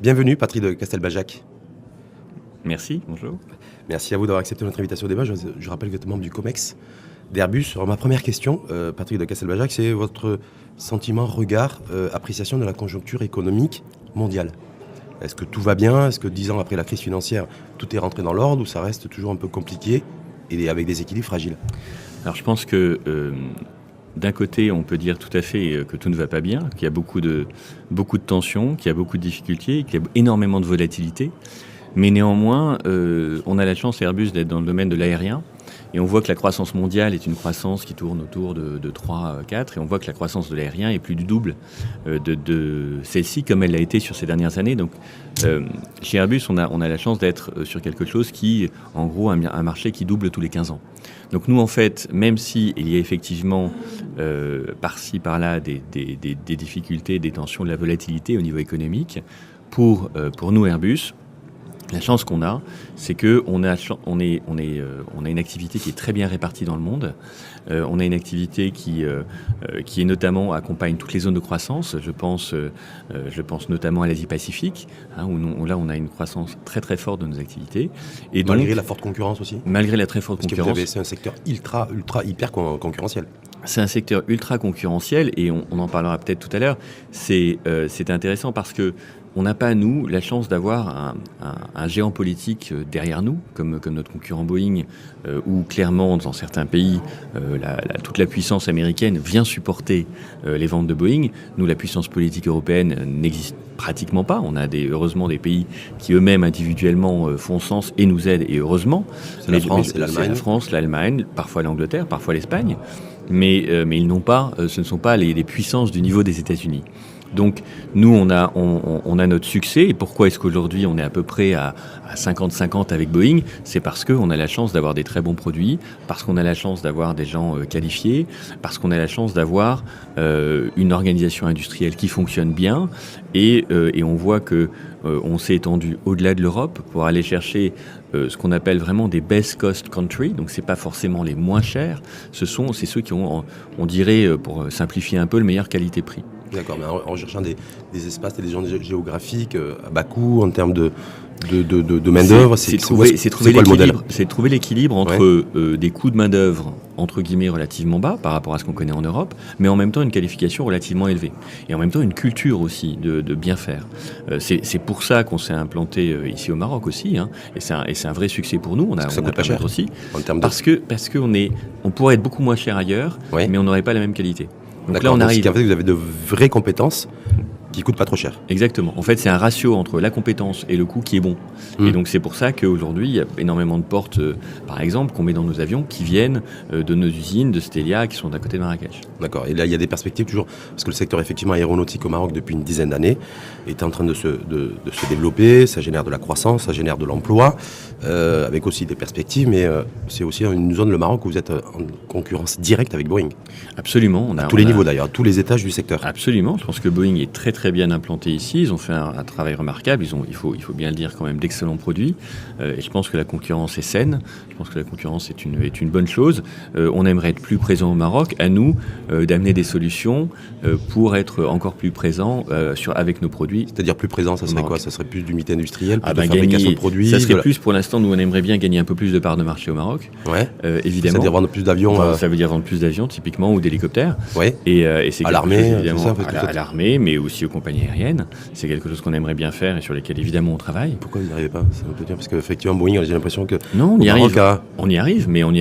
Bienvenue, Patrick de Castelbajac. Merci, bonjour. Merci à vous d'avoir accepté notre invitation au débat. Je rappelle que vous êtes membre du COMEX d'Airbus. Alors, ma première question, Patrick de Castelbajac, c'est votre sentiment, regard, appréciation de la conjoncture économique mondiale. Est-ce que tout va bien? Est-ce que 10 ans après la crise financière, tout est rentré dans l'ordre ou ça reste toujours un peu compliqué et avec des équilibres fragiles? Alors je pense que d'un côté, on peut dire tout à fait que tout ne va pas bien, qu'il y a beaucoup de tensions, qu'il y a beaucoup de difficultés, qu'il y a énormément de volatilité. Mais néanmoins, on a la chance, Airbus, d'être dans le domaine de l'aérien. Et on voit que la croissance mondiale est une croissance qui tourne autour de 3-4. Et on voit que la croissance de l'aérien est plus du double de celle-ci, comme elle l'a été sur ces dernières années. Donc, chez Airbus, on a la chance d'être sur quelque chose qui, en gros, un marché qui double tous les 15 ans. Donc nous, en fait, même s'il y a effectivement par-ci, par-là des difficultés, des tensions, de la volatilité au niveau économique, pour nous, Airbus, la chance qu'on a, c'est qu'on a une activité qui est très bien répartie dans le monde. On a une activité qui est notamment accompagne toutes les zones de croissance. Je pense notamment à l'Asie-Pacifique, où là on a une croissance très très forte de nos activités. Et malgré donc, la forte concurrence aussi. Malgré la très forte concurrence. C'est un secteur hyper concurrentiel. C'est un secteur ultra concurrentiel et on en parlera peut-être tout à l'heure. C'est intéressant parce que on n'a pas, nous, la chance d'avoir un géant politique derrière nous, comme notre concurrent Boeing, où clairement, dans certains pays, toute la puissance américaine vient supporter les ventes de Boeing. Nous, la puissance politique européenne n'existe pratiquement pas. On a heureusement des pays qui eux-mêmes individuellement font sens et nous aident, et heureusement. C'est la France, l'Allemagne. C'est la France, l'Allemagne, parfois l'Angleterre, parfois l'Espagne. Mais ils n'ont pas, ce ne sont pas les puissances du niveau des États-Unis. Donc nous, on a notre succès. Et pourquoi est-ce qu'aujourd'hui on est à peu près à 50-50 avec Boeing? C'est parce qu'on a la chance d'avoir des très bons produits, parce qu'on a la chance d'avoir des gens qualifiés, parce qu'on a la chance d'avoir une organisation industrielle qui fonctionne bien. Et on voit que on s'est étendu au-delà de l'Europe pour aller chercher ce qu'on appelle vraiment des best cost countries. Donc c'est pas forcément les moins chers. C'est ceux qui ont, on dirait, pour simplifier un peu, le meilleur qualité-prix. D'accord, mais en cherchant des espaces et des gens géographiques à bas coût, en termes de main-d'œuvre, c'est trouver l'équilibre entre des coûts de main-d'œuvre, entre guillemets, relativement bas par rapport à ce qu'on connaît en Europe, mais en même temps une qualification relativement élevée. Et en même temps une culture aussi de bien faire. C'est pour ça qu'on s'est implanté ici au Maroc aussi, et c'est un vrai succès pour nous. Ça coûte pas cher aussi. Parce qu'on pourrait être beaucoup moins cher ailleurs, mais on n'aurait pas la même qualité. Donc là, en fait, vous avez de vraies compétences qui coûtent pas trop cher. Exactement. En fait, c'est un ratio entre la compétence et le coût qui est bon. Et donc, c'est pour ça qu'aujourd'hui, il y a énormément de portes, par exemple, qu'on met dans nos avions, qui viennent de nos usines, de Stelia, qui sont à côté de Marrakech. D'accord. Et là, il y a des perspectives toujours, parce que le secteur effectivement aéronautique au Maroc, depuis une dizaine d'années, est en train de se développer. Ça génère de la croissance, ça génère de l'emploi, avec aussi des perspectives. Mais c'est aussi une zone, le Maroc, où vous êtes en concurrence directe avec Boeing. Absolument. À tous les niveaux d'ailleurs, à tous les étages du secteur. Absolument. Je pense que Boeing est très très bien implanté ici. Ils ont fait un travail remarquable. Il faut bien le dire, quand même d'excellents produits. Et je pense que la concurrence est saine. Je pense que la concurrence est une bonne chose. On aimerait être plus présent au Maroc. À nous d'amener des solutions pour être encore plus présent avec nos produits. C'est-à-dire plus présent, ça serait quoi? Ça serait plus d'unité industrielle, plus de fabrication de produits? Ça serait plus, pour l'instant, nous on aimerait bien gagner un peu plus de parts de marché au Maroc. Ouais. Évidemment. C'est-à-dire vendre plus d'avions. Ça veut dire vendre plus d'avions, typiquement, ou d'hélicoptères. Ouais. Et c'est à l'armée, évidemment, à l'armée, mais aussi aux compagnies aériennes. C'est quelque chose qu'on aimerait bien faire et sur lesquels évidemment on travaille. Pourquoi vous n'y arrivez pas? Ça veut dire parce qu'effectivement Boeing, j'ai l'impression que non, on y arrive, mais on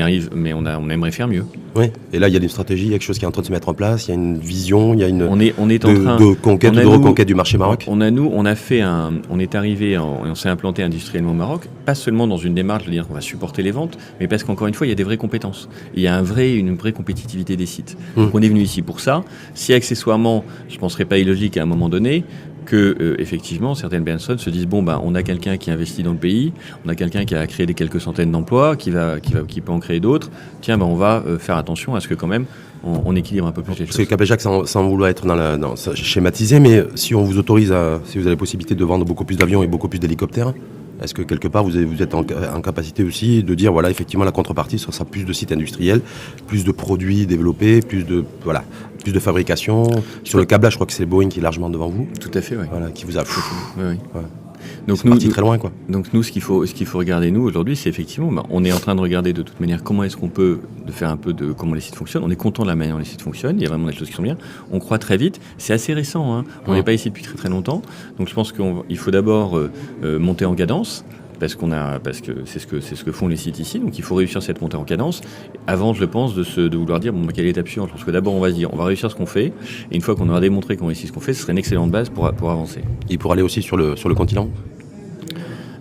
aimerait faire mieux. Oui. Et là, il y a une stratégie, il y a quelque chose qui est en train de se mettre en place, il y a une vision, il y a une de reconquête du marché Maroc. On est arrivé, on s'est implanté industriellement au Maroc, pas seulement dans une démarche de dire qu'on va supporter les ventes, mais parce qu'encore une fois, il y a des vraies compétences. Il y a une vraie compétitivité des sites. Donc on est venu ici pour ça. Si accessoirement, je ne penserais pas illogique à un moment donné que effectivement certaines personnes se disent on a quelqu'un qui investit dans le pays, on a quelqu'un qui a créé quelques centaines d'emplois, qui peut en créer d'autres. Tiens, on va faire attention à ce que quand même on équilibre un peu plus les choses. Parce que Castelbajac, sans vouloir être schématisé, mais si on vous autorise, si vous avez la possibilité de vendre beaucoup plus d'avions et beaucoup plus d'hélicoptères, Est-ce que quelque part vous êtes en capacité aussi de dire, voilà, effectivement, la contrepartie, ce sera plus de sites industriels, plus de produits développés, plus de fabrication. Sur le câblage, je crois que c'est Boeing qui est largement devant vous. Tout à fait, oui. Voilà, qui vous a... Oui. Voilà. Donc c'est parti très loin, quoi. Donc nous, ce qu'il faut regarder, nous, aujourd'hui, c'est effectivement, on est en train de regarder de toute manière comment est-ce qu'on peut faire un peu de comment les sites fonctionnent. On est content de la manière dont les sites fonctionnent. Il y a vraiment des choses qui sont bien. On croit très vite. C'est assez récent, hein. On n'est pas ici depuis très très longtemps. Donc je pense qu'il faut d'abord monter en cadence. Parce que c'est ce que font les sites ici, donc il faut réussir cette montée en cadence. Avant, je pense, de vouloir dire quelle est l'étape suivante. Je pense que d'abord on va se dire, on va réussir ce qu'on fait, et une fois qu'on aura démontré qu'on réussit ce qu'on fait, ce serait une excellente base pour avancer. Et pour aller aussi sur le continent.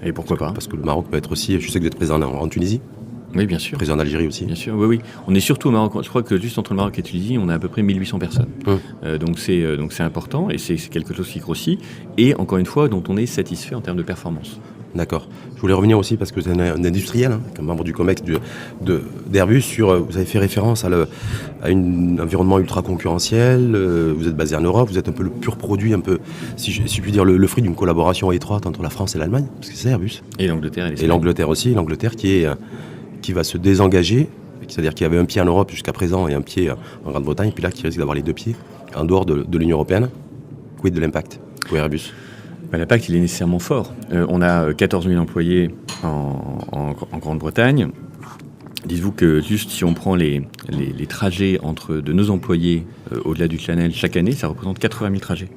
Et pourquoi pas ? Parce que le Maroc peut être aussi, je sais que vous êtes présent en Tunisie. Oui, bien sûr. Président d'Algérie aussi. Bien sûr, oui. On est surtout au Maroc. Je crois que juste entre le Maroc et la Tunisie, on a à peu près 1800 personnes. Donc c'est important, et c'est quelque chose qui grossit, et encore une fois, dont on est satisfait en termes de performance. D'accord. Je voulais revenir aussi, parce que vous êtes un industriel, comme membre du COMEX d'Airbus, vous avez fait référence à un environnement ultra concurrentiel, vous êtes basé en Europe, vous êtes un peu le pur produit, un peu, si je puis dire, le fruit d'une collaboration étroite entre la France et l'Allemagne, parce que c'est Airbus. Et l'Angleterre et l'Espagne. Et l'Angleterre aussi, l'Angleterre qui va se désengager, c'est-à-dire qu'il y avait un pied en Europe jusqu'à présent et un pied en Grande-Bretagne, puis là qui risque d'avoir les deux pieds en dehors de l'Union européenne. Quid de l'impact pour Airbus ? L'impact, il est nécessairement fort. On a 14 000 employés en Grande-Bretagne. Dites-vous que juste si on prend les trajets de nos employés au-delà du Channel chaque année, ça représente 80 000 trajets.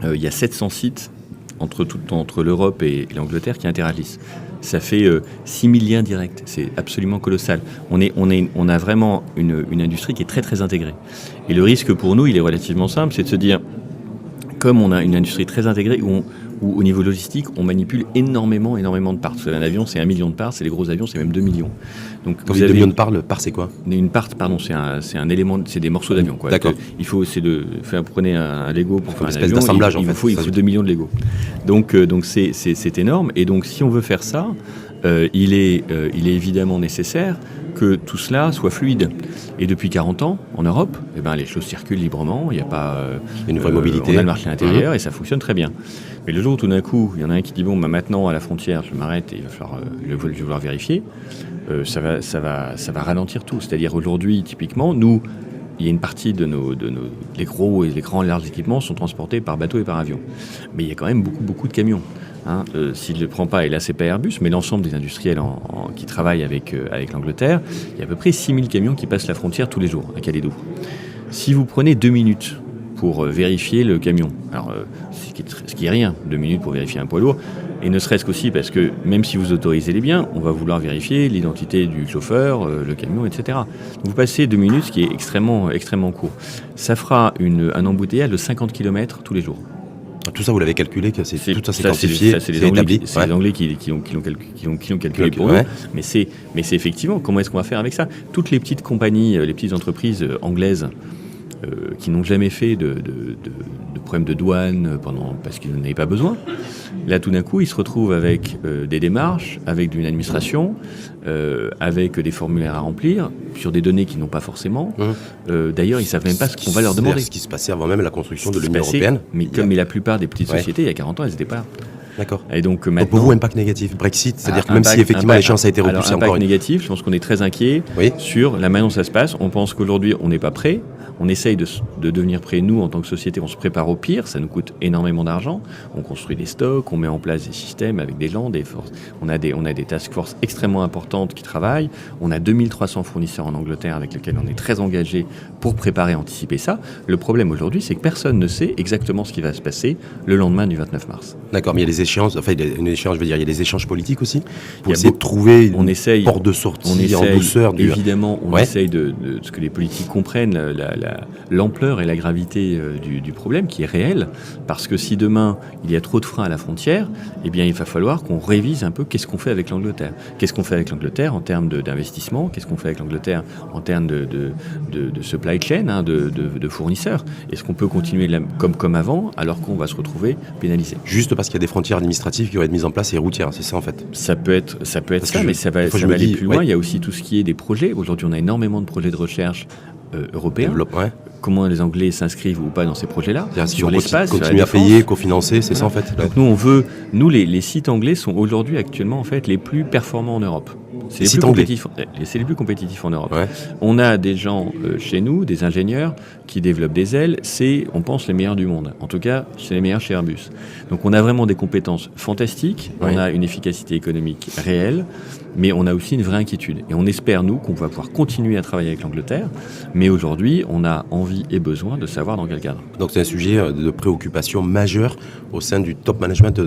Il y a 700 sites entre l'Europe et l'Angleterre qui interagissent. Ça fait 6 000 liens directs. C'est absolument colossal. On a vraiment une industrie qui est très très intégrée. Et le risque pour nous, il est relativement simple, c'est de se dire, comme on a une industrie très intégrée où au niveau logistique, on manipule énormément de parts. Un avion, c'est 1 million de parts, et les gros avions, c'est même 2 millions. Donc, quand vous avez 2 millions de parts, le part, c'est quoi ? Une part, pardon, c'est un élément, c'est des morceaux d'avion, quoi. D'accord. Vous prenez un Lego pour faire un avion, d'assemblage, il faut 2 millions de Lego. Donc c'est énorme. Et donc, si on veut faire ça, il est évidemment nécessaire que tout cela soit fluide. Et depuis 40 ans, en Europe, les choses circulent librement, il n'y a pas... une vraie mobilité. On a le marché intérieur et ça fonctionne très bien. Mais le jour où tout d'un coup, il y en a un qui dit, maintenant, à la frontière, je m'arrête et il va falloir, je vais vouloir vérifier, ça va ralentir tout. C'est-à-dire aujourd'hui, typiquement, nous, il y a une partie de les gros et les grands larges équipements sont transportés par bateau et par avion. Mais il y a quand même beaucoup de camions. S'il ne le prend pas, et là c'est pas Airbus, mais l'ensemble des industriels qui travaillent avec l'Angleterre, il y a à peu près 6000 camions qui passent la frontière tous les jours à Calais-Doux. Si vous prenez 2 minutes pour vérifier le camion, alors ce qui est rien, 2 minutes pour vérifier un poids lourd, et ne serait-ce qu'aussi parce que même si vous autorisez les biens, on va vouloir vérifier l'identité du chauffeur, le camion, etc. Donc vous passez 2 minutes, ce qui est extrêmement court. Ça fera un embouteillage de 50 km tous les jours. Tout ça, vous l'avez calculé, tout ça c'est quantifié, c'est établi. C'est les Anglais qui l'ont calculé pour nous. Mais c'est effectivement, comment est-ce qu'on va faire avec ça ? Toutes les petites compagnies, les petites entreprises anglaises qui n'ont jamais fait de problème de douane parce qu'ils n'en avaient pas besoin. Là, tout d'un coup, ils se retrouvent avec des démarches, avec une administration, avec des formulaires à remplir, sur des données qu'ils n'ont pas forcément. D'ailleurs, ils ne savent même pas ce qu'on va leur demander. C'est ce qui se passait avant même la construction de l'Union européenne. Mais comme la plupart des petites sociétés, il y a 40 ans, elles n'étaient pas là. D'accord. Et donc maintenant, pour vous, impact négatif, Brexit, c'est-à-dire que même si effectivement l'échéance a été repoussée encore une... négatif, je pense qu'on est très inquiet sur la manière dont ça se passe. On pense qu'aujourd'hui, on n'est pas prêt. On essaye de devenir prêt, nous, en tant que société. On se prépare au pire. Ça nous coûte énormément d'argent. On construit des stocks, on met en place des systèmes avec des gens, des forces. On a des task force extrêmement importantes qui travaillent. On a 2300 fournisseurs en Angleterre avec lesquels on est très engagés pour préparer, anticiper ça. Le problème aujourd'hui, c'est que personne ne sait exactement ce qui va se passer le lendemain du 29 mars. D'accord, mais il y a des échéances, il y a des échanges politiques aussi, pour essayer de trouver une porte de sortie en douceur. Évidemment, on essaye de ce que les politiques comprennent l'ampleur et la gravité du problème qui est réel, parce que si demain il y a trop de freins à la frontière, il va falloir qu'on révise un peu qu'est-ce qu'on fait avec l'Angleterre. Qu'est-ce qu'on fait avec l'Angleterre en termes d'investissement, qu'est-ce qu'on fait avec l'Angleterre en termes de supply chain, de fournisseurs. Est-ce qu'on peut continuer comme avant, alors qu'on va se retrouver pénalisé ? Juste parce qu'il y a des frontières administratives qui vont être mises en place et routières, c'est ça en fait. Ça peut être ça, mais ça va aller plus loin. Il y a aussi tout ce qui est des projets. Aujourd'hui, on a énormément de projets de recherche européen. Comment les Anglais s'inscrivent ou pas dans ces projets-là, sur l'espace, continuer à payer, cofinancer, c'est ça en fait. Donc nous, les sites anglais sont aujourd'hui actuellement en fait les plus performants en Europe. C'est les plus compétitifs en Europe. Ouais. On a des gens chez nous, des ingénieurs qui développent des ailes. On pense, les meilleurs du monde. En tout cas, c'est les meilleurs chez Airbus. Donc on a vraiment des compétences fantastiques. Ouais. On a une efficacité économique réelle, mais on a aussi une vraie inquiétude. Et on espère, nous, qu'on va pouvoir continuer à travailler avec l'Angleterre. Mais aujourd'hui, on a envie et besoin de savoir dans quel cadre. Donc c'est un sujet de préoccupation majeure au sein du top management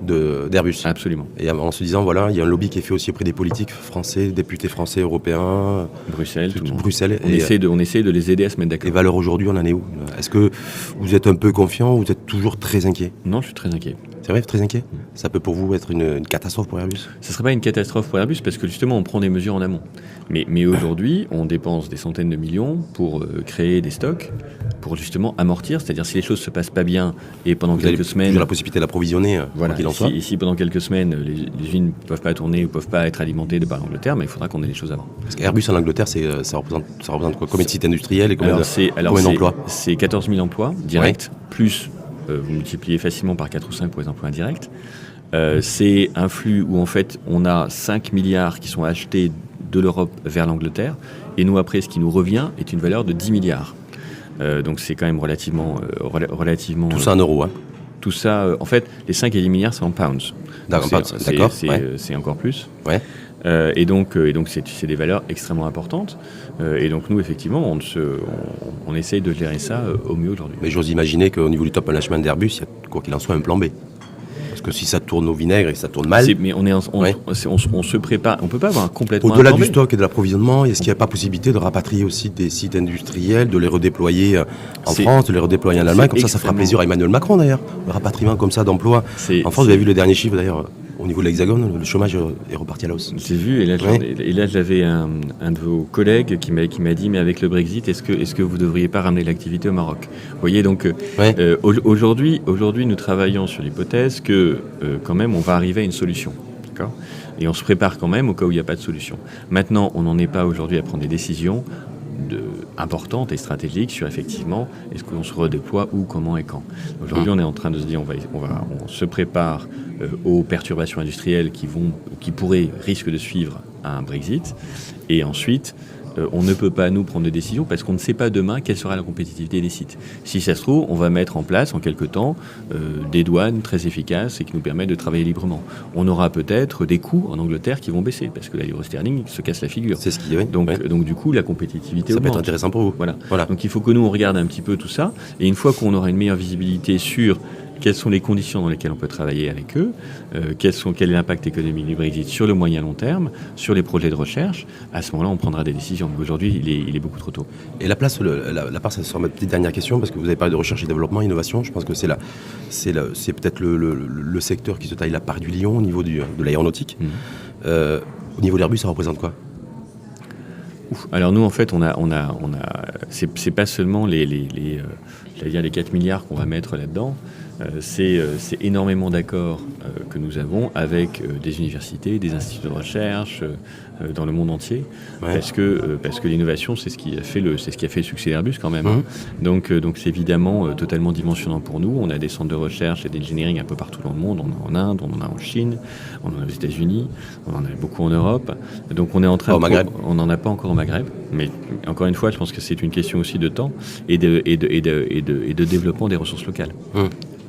d'Airbus. Absolument. Et en se disant, voilà, il y a un lobby qui est fait aussi auprès des politiques français, députés français, européens. Bruxelles, tout le monde. Bruxelles. On essaie de les aider à se mettre d'accord. Et valeurs aujourd'hui, on en est où? Est-ce que vous êtes un peu confiant ou vous êtes toujours très inquiet? Non, je suis très inquiet. C'est vrai, très inquiet? Ça peut pour vous être une catastrophe pour Airbus? Ce ne serait pas une catastrophe pour Airbus parce que justement on prend des mesures en amont. Mais aujourd'hui, on dépense des centaines de millions pour créer des stocks, pour justement amortir. C'est-à-dire si les choses ne se passent pas bien et pendant quelques semaines... Vous avez la possibilité d'approvisionner, voilà, qu'il en soit. Et si pendant quelques semaines, les usines ne peuvent pas tourner ou ne peuvent pas être alimentées de par l'Angleterre, mais il faudra qu'on ait les choses avant. Parce qu'Airbus en Angleterre, ça représente quoi? Combien de sites industriels et combien d'emplois? C'est 14 000 emplois directs, plus vous multipliez facilement par 4 ou 5 pour les emplois indirects. C'est un flux où en fait on a 5 milliards qui sont achetés de l'Europe vers l'Angleterre, et nous après ce qui nous revient est une valeur de 10 milliards. Donc c'est quand même relativement... Tout ça en euros, hein? Tout ça, en fait, les 5 et 10 milliards, c'est en pounds. D'accord. C'est encore plus. Ouais. Et donc c'est des valeurs extrêmement importantes. Et donc nous, effectivement, on essaye de gérer ça au mieux aujourd'hui. Mais j'ose imaginer qu'au niveau du top management d'Airbus, il y a quoi qu'il en soit un plan B. Parce que si ça tourne au vinaigre et ça tourne mal... Mais on se prépare, on ne peut pas avoir complètement... Au-delà du stock et de l'approvisionnement, est-ce qu'il n'y a pas possibilité de rapatrier aussi des sites industriels, de les redéployer en France, de les redéployer en Allemagne? Comme ça fera plaisir à Emmanuel Macron d'ailleurs. Le rapatriement comme ça d'emplois. En France, vous avez vu le dernier chiffre d'ailleurs, au niveau de l'Hexagone, le chômage est reparti à la hausse. J'ai vu, et là j'avais un de vos collègues qui m'a dit, mais avec le Brexit, est-ce que vous ne devriez pas ramener l'activité au Maroc? Vous voyez, donc aujourd'hui, nous travaillons sur l'hypothèse que quand même on va arriver à une solution. D'accord ? Et on se prépare quand même au cas où il n'y a pas de solution. Maintenant, on n'en est pas aujourd'hui à prendre des décisions importantes et stratégiques sur effectivement est-ce qu'on se redéploie, où, comment et quand. Aujourd'hui, on est en train de se dire on se prépare aux perturbations industrielles qui risquent de suivre un Brexit, et ensuite on ne peut pas nous prendre de décision parce qu'on ne sait pas demain quelle sera la compétitivité des sites. Si ça se trouve, on va mettre en place en quelque temps des douanes très efficaces et qui nous permettent de travailler librement. On aura peut-être des coûts en Angleterre qui vont baisser parce que la livre sterling se casse la figure. C'est ce qui est. Donc du coup, la compétitivité augmente. Ça peut être intéressant pour vous. Voilà. Donc il faut que nous on regarde un petit peu tout ça, et une fois qu'on aura une meilleure visibilité sur quelles sont les conditions dans lesquelles on peut travailler avec eux, quel est l'impact économique du Brexit sur le moyen long terme, sur les projets de recherche, à ce moment-là, on prendra des décisions. Mais aujourd'hui, il est beaucoup trop tôt. Et la place, ça sera ma petite dernière question, parce que vous avez parlé de recherche et développement, innovation. Je pense que c'est peut-être le secteur qui se taille la part du lion au niveau de l'aéronautique. Au niveau d'Airbus, ça représente quoi? Alors nous, en fait, c'est pas seulement les 4 milliards qu'on va mettre là-dedans. C'est énormément d'accords que nous avons avec des universités, des instituts de recherche dans le monde entier, parce que l'innovation, c'est ce qui a fait le succès d'Airbus quand même. Donc c'est évidemment totalement dimensionnant pour nous. On a des centres de recherche et d'engineering un peu partout dans le monde. On en a en Inde, on en a en Chine, on en a aux États-Unis, on en a beaucoup en Europe. Donc on est en train on n'en a pas encore au Maghreb, mais encore une fois, je pense que c'est une question aussi de temps et de développement des ressources locales.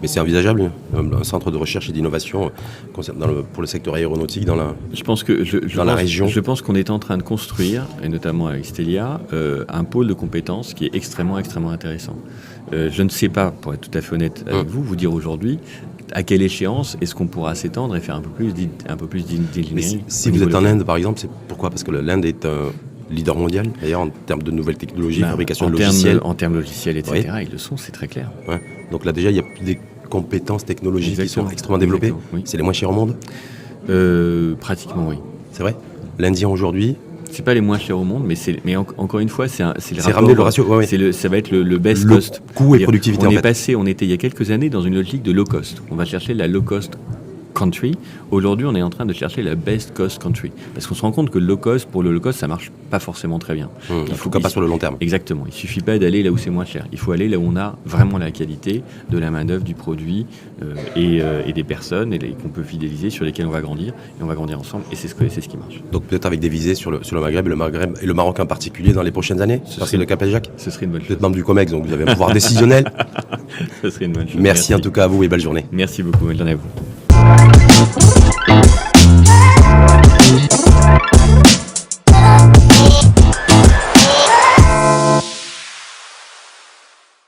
Mais c'est envisageable, un centre de recherche et d'innovation pour le secteur aéronautique dans la région. Je pense qu'on est en train de construire, et notamment avec Stelia, un pôle de compétences qui est extrêmement, extrêmement intéressant. Je ne sais pas, pour être tout à fait honnête avec vous dire aujourd'hui à quelle échéance est-ce qu'on pourra s'étendre et faire un peu plus d'engineering. Si vous êtes en Inde, par exemple, c'est pourquoi? Parce que l'Inde est un leader mondial, d'ailleurs, en termes de nouvelles technologies, fabrication de logiciels. En termes logiciels, etc., ils le sont, c'est très clair. Donc là, déjà, il y a des compétences technologiques qui sont extrêmement développées. Oui. C'est les moins chers au monde? Pratiquement, oui. C'est vrai? L'Indien aujourd'hui... C'est pas les moins chers au monde, mais encore une fois, c'est le rapport. Ramener le ratio. Ça va être le best cost. Coût et productivité. On était il y a quelques années dans une logique de low cost. On va chercher la low cost country. Aujourd'hui, on est en train de chercher la best cost country. Parce qu'on se rend compte que le low cost, pour le low cost, ça marche pas forcément très bien. Il faut pas sur le long terme. Exactement. Il suffit pas d'aller là où c'est moins cher. Il faut aller là où on a vraiment la qualité de la main-d'œuvre, du produit et des personnes qu'on peut fidéliser, sur lesquelles on va grandir. Et on va grandir ensemble. Et c'est ce qui marche. Donc peut-être avec des visées sur le Maghreb et le Maroc en particulier dans les prochaines années. Parce que le Cap El-Jacques. Ce serait une bonne chose. Vous êtes membre du COMEX, donc vous avez un pouvoir décisionnel. Ce serait une bonne chose. Merci en tout cas à vous et belle journée. Merci beaucoup. Bonne journée à vous.